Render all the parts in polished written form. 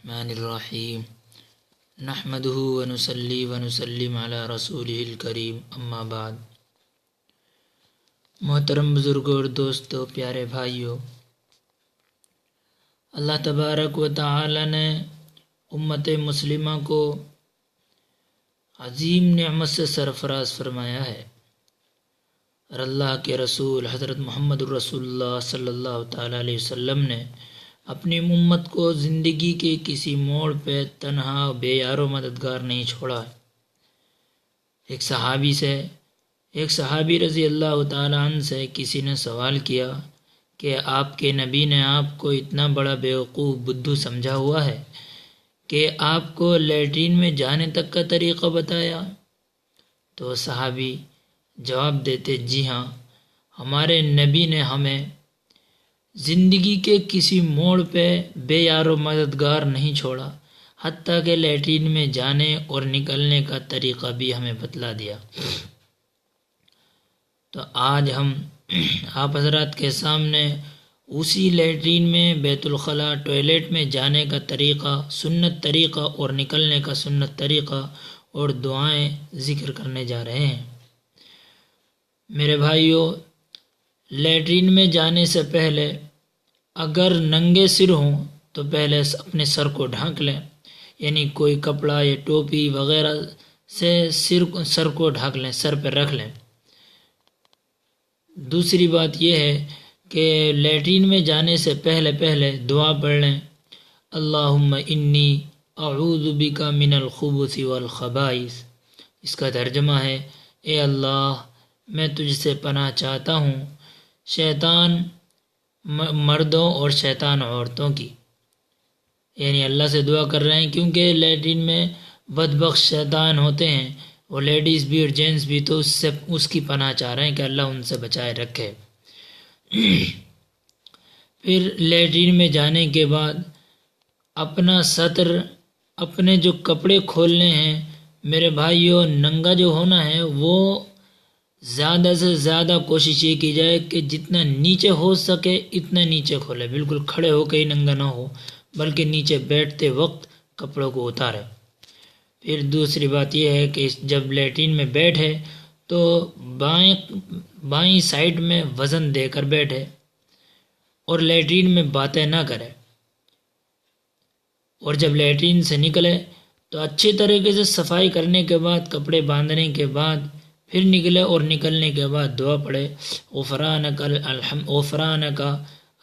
الرحمن الرحیم نحمده ونصلی ونسلم علی رسوله الکریم اما بعد۔ محترم بزرگوں اور دوستوں، پیارے بھائیوں، اللہ تبارک و تعالی نے امت مسلمہ کو عظیم نعمت سے سرفراز فرمایا ہے، اور اللہ کے رسول حضرت محمد الرسول اللہ صلی اللہ تعالی علیہ وسلم نے اپنی امت کو زندگی کے کسی موڑ پہ تنہا بے یار و مددگار نہیں چھوڑا۔ ایک صحابی رضی اللہ تعالیٰ عنہ سے کسی نے سوال کیا کہ آپ کے نبی نے آپ کو اتنا بڑا بیوقوف بدھو سمجھا ہوا ہے کہ آپ کو لیٹرین میں جانے تک کا طریقہ بتایا؟ تو صحابی جواب دیتے، جی ہاں، ہمارے نبی نے ہمیں زندگی کے کسی موڑ پہ بے یار و مددگار نہیں چھوڑا، حتیٰ کہ لیٹرین میں جانے اور نکلنے کا طریقہ بھی ہمیں بتلا دیا۔ تو آج ہم آپ حضرات کے سامنے اسی لیٹرین میں بیت الخلاء ٹوائلٹ میں جانے کا طریقہ، سنت طریقہ اور نکلنے کا سنت طریقہ اور دعائیں ذکر کرنے جا رہے ہیں۔ میرے بھائیوں، لیٹرین میں جانے سے پہلے اگر ننگے سر ہوں تو پہلے اپنے سر کو ڈھانک لیں، یعنی کوئی کپڑا یا ٹوپی وغیرہ سے سر کو ڈھانک لیں، سر پہ رکھ لیں۔ دوسری بات یہ ہے کہ لیٹرین میں جانے سے پہلے دعا پڑھ لیں، اللہم انی اعوذ بک من الخبث والخبائث۔ اس کا ترجمہ ہے، اے اللہ، میں تجھ سے پناہ چاہتا ہوں شیطان مردوں اور شیطان عورتوں کی، یعنی اللہ سے دعا کر رہے ہیں کیونکہ لیٹرین میں بدبخت شیطان ہوتے ہیں، اور لیڈیز بھی اور جینٹس بھی، تو اس کی پناہ چاہ رہے ہیں کہ اللہ ان سے بچائے رکھے۔ پھر لیٹرین میں جانے کے بعد اپنا سطر، اپنے جو کپڑے کھولنے ہیں، میرے بھائیوں، ننگا جو ہونا ہے وہ زیادہ سے زیادہ کوشش یہ کی جائے کہ جتنا نیچے ہو سکے اتنا نیچے کھولے، بالکل کھڑے ہو کے ہی ننگا نہ ہو، بلکہ نیچے بیٹھتے وقت کپڑوں کو اتارے۔ پھر دوسری بات یہ ہے کہ جب لیٹرین میں بیٹھے تو بائیں سائڈ میں وزن دے کر بیٹھے اور لیٹرین میں باتیں نہ کرے، اور جب لیٹرین سے نکلے تو اچھی طریقے سے صفائی کرنے کے بعد، کپڑے باندھنے کے بعد پھر نکلے، اور نکلنے کے بعد دعا پڑھے، غفرانک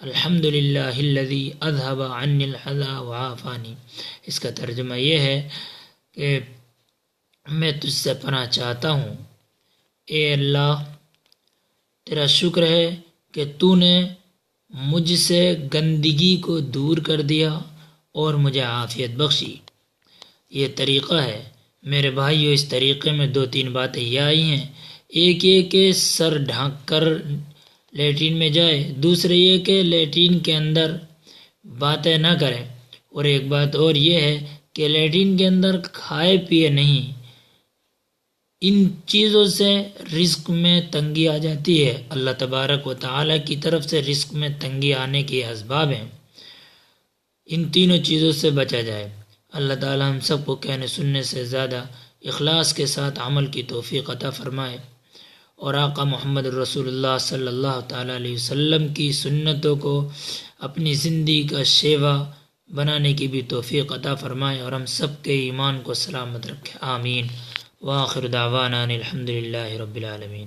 الحمد للہ الذی اذھب عنی الحزن وعافانی۔ اس کا ترجمہ یہ ہے کہ میں تجھ سے پناہ چاہتا ہوں، اے اللہ، تیرا شکر ہے کہ تو نے مجھ سے گندگی کو دور کر دیا اور مجھے عافیت بخشی۔ یہ طریقہ ہے میرے بھائیو۔ اس طریقے میں دو تین باتیں یہ آئی ہیں، ایک یہ کہ سر ڈھانک کر لیٹرین میں جائے، دوسرے یہ کہ لیٹرین کے اندر باتیں نہ کرے، اور ایک بات اور یہ ہے کہ لیٹرین کے اندر کھائے پیے نہیں۔ ان چیزوں سے رزق میں تنگی آ جاتی ہے، اللہ تبارک و تعالی کی طرف سے رزق میں تنگی آنے کے اسباب ہیں۔ ان تینوں چیزوں سے بچا جائے۔ اللہ تعالی ہم سب کو کہنے سننے سے زیادہ اخلاص کے ساتھ عمل کی توفیق عطا فرمائے، اور آقا محمد رسول اللہ صلی اللہ تعالی علیہ وسلم کی سنتوں کو اپنی زندگی کا شیوا بنانے کی بھی توفیق عطا فرمائے، اور ہم سب کے ایمان کو سلامت رکھے، آمین۔ وآخر دعوانا الحمد للہ رب العالمین۔